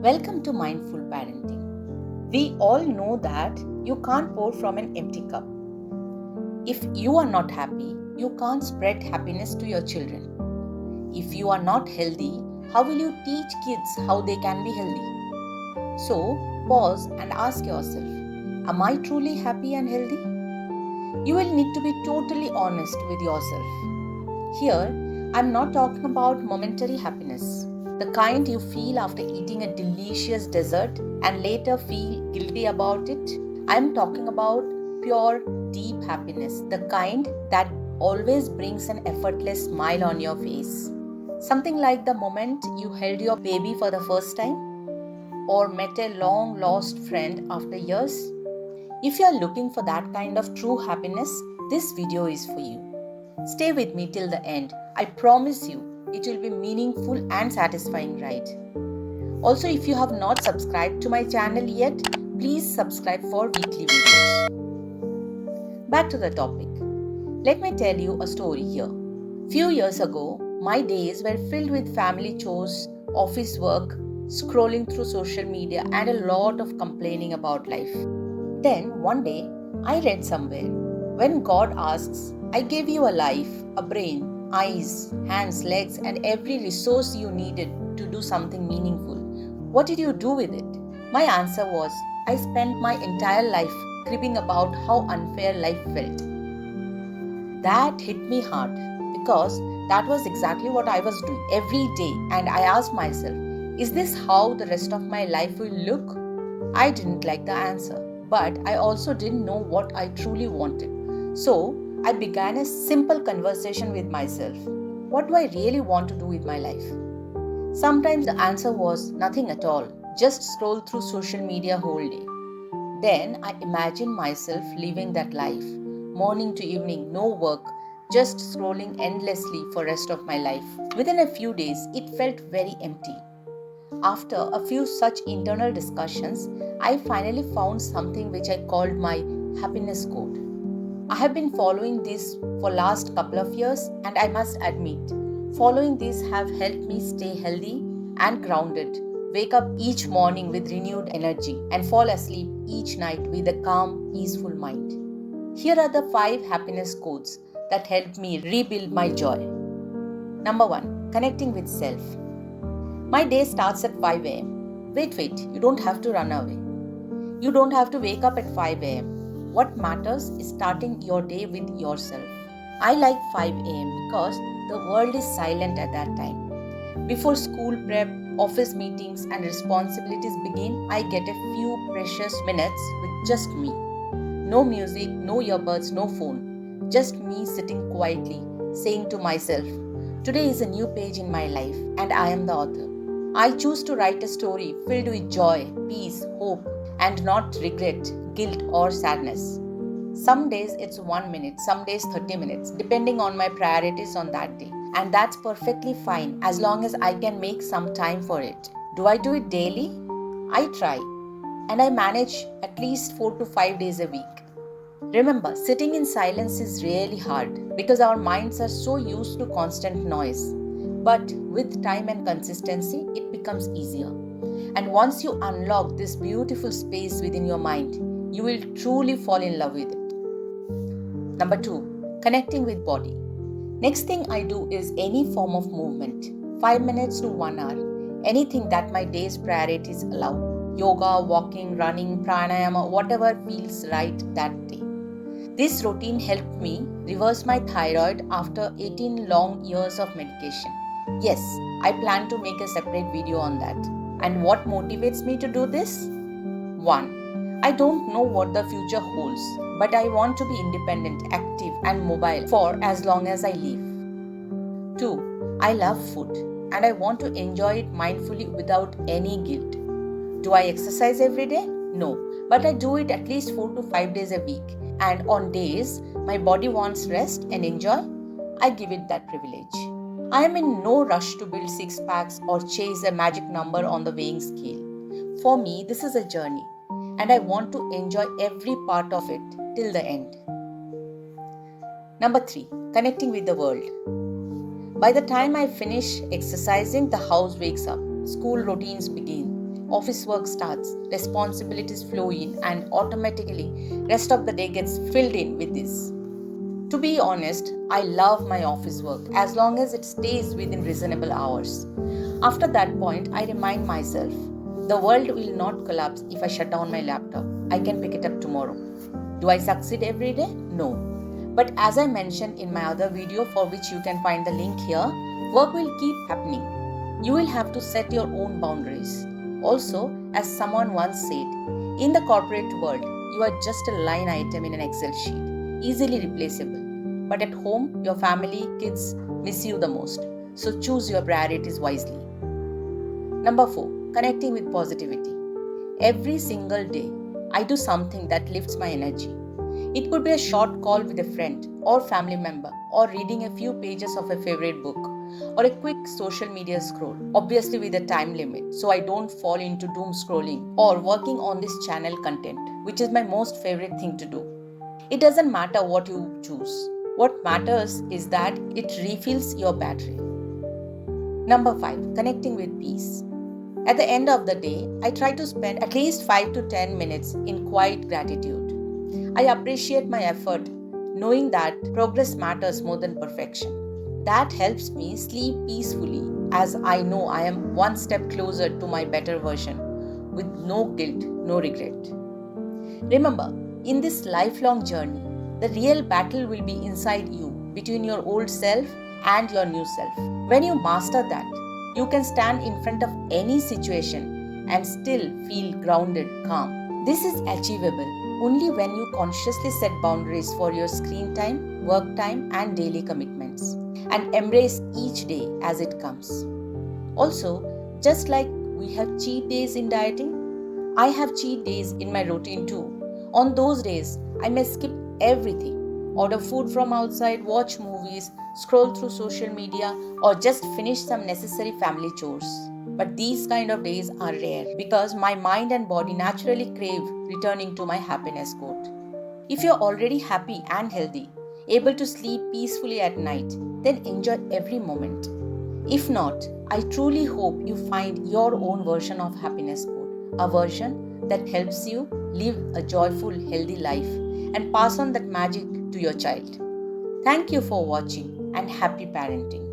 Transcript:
Welcome to Mindful Parenting. We all know that you can't pour from an empty cup. If you are not happy, you can't spread happiness to your children. If you are not healthy, how will you teach kids how they can be healthy? So, pause and ask yourself, am I truly happy and healthy? You will need to be totally honest with yourself. Here, I'm not talking about momentary happiness, the kind you feel after eating a delicious dessert and later feel guilty about it. I'm talking about pure, deep happiness, the kind that always brings an effortless smile on your face. Something like the moment you held your baby for the first time or met a long lost friend after years. If you are looking for that kind of true happiness, this video is for you. Stay with me till the end. I promise you, it will be meaningful and satisfying ride. Also, if you have not subscribed to my channel yet, please subscribe for weekly videos. Back to the topic. Let me tell you a story here. Few years ago, my days were filled with family chores, office work, scrolling through social media, and a lot of complaining about life. Then one day, I read somewhere, when God asks, I gave you a life, a brain, eyes, hands, legs, and every resource you needed to do something meaningful. What did you do with it? My answer was, I spent my entire life cribbing about how unfair life felt. That hit me hard because that was exactly what I was doing every day, and I asked myself, is this how the rest of my life will look? I didn't like the answer, but I also didn't know what I truly wanted. So, I began a simple conversation with myself. What do I really want to do with my life? Sometimes the answer was nothing at all, just scroll through social media whole day. Then I imagined myself living that life, morning to evening, no work, just scrolling endlessly for rest of my life. Within a few days, it felt very empty. After a few such internal discussions, I finally found something which I called my happiness code. I have been following this for last couple of years, and I must admit, following this have helped me stay healthy and grounded, wake up each morning with renewed energy, and fall asleep each night with a calm, peaceful mind. Here are the 5 happiness codes that helped me rebuild my joy. Number 1. Connecting with self. My day starts at 5 am. Wait, you don't have to run away. You don't have to wake up at 5 am. What matters is starting your day with yourself. I like 5 am because the world is silent at that time. Before school prep, office meetings and responsibilities begin, I get a few precious minutes with just me. No music, no earbuds, no phone. Just me sitting quietly, saying to myself, today is a new page in my life and I am the author. I choose to write a story filled with joy, peace, hope, and not regret, guilt, or sadness. Some days it's 1 minute, some days 30 minutes, depending on my priorities on that day. And that's perfectly fine as long as I can make some time for it. Do I do it daily? I try. And I manage at least 4 to 5 days a week. Remember, sitting in silence is really hard because our minds are so used to constant noise. But with time and consistency, it becomes easier. And once you unlock this beautiful space within your mind, you will truly fall in love with it. Number 2. Connecting with body. Next thing I do is any form of movement. 5 minutes to 1 hour. Anything that my day's priorities allow. Yoga, walking, running, pranayama, whatever feels right that day. This routine helped me reverse my thyroid after 18 long years of medication. Yes, I plan to make a separate video on that. And what motivates me to do this? 1. I don't know what the future holds, but I want to be independent, active, and mobile for as long as I live. 2. I love food, and I want to enjoy it mindfully without any guilt. Do I exercise every day? No, but I do it at least 4 to 5 days a week. And on days my body wants rest and enjoy, I give it that privilege. I am in no rush to build 6 packs or chase a magic number on the weighing scale. For me, this is a journey, and I want to enjoy every part of it till the end. Number 3. Connecting with the world. By the time I finish exercising, the house wakes up, school routines begin, office work starts, responsibilities flow in, and automatically rest of the day gets filled in with this. To be honest, I love my office work as long as it stays within reasonable hours. After that point, I remind myself the world will not collapse if I shut down my laptop. I can pick it up tomorrow. Do I succeed every day? No. But as I mentioned in my other video, for which you can find the link here, work will keep happening. You will have to set your own boundaries. Also, as someone once said, in the corporate world, you are just a line item in an Excel sheet, easily replaceable. But at home, your family, kids miss you the most. So choose your priorities wisely. Number 4, connecting with positivity. Every single day, I do something that lifts my energy. It could be a short call with a friend or family member, or reading a few pages of a favorite book, or a quick social media scroll, obviously with a time limit so I don't fall into doom scrolling, or working on this channel content, which is my most favorite thing to do. It doesn't matter what you choose. What matters is that it refills your battery. Number 5, connecting with peace. At the end of the day, I try to spend at least 5 to 10 minutes in quiet gratitude. I appreciate my effort, knowing that progress matters more than perfection. That helps me sleep peacefully, as I know I am one step closer to my better version, with no guilt, no regret. Remember, in this lifelong journey, the real battle will be inside you, between your old self and your new self. When you master that, you can stand in front of any situation and still feel grounded, calm. This is achievable only when you consciously set boundaries for your screen time, work time, and daily commitments, and embrace each day as it comes. Also, just like we have cheat days in dieting, I have cheat days in my routine too. On those days, I may skip everything, order food from outside, watch movies, scroll through social media, or just finish some necessary family chores. But these kind of days are rare because my mind and body naturally crave returning to my happiness quote. If you're already happy and healthy, able to sleep peacefully at night, then enjoy every moment. If not, I truly hope you find your own version of happiness quote, a version that helps you live a joyful, healthy life and pass on that magic to your child. Thank you for watching and happy parenting.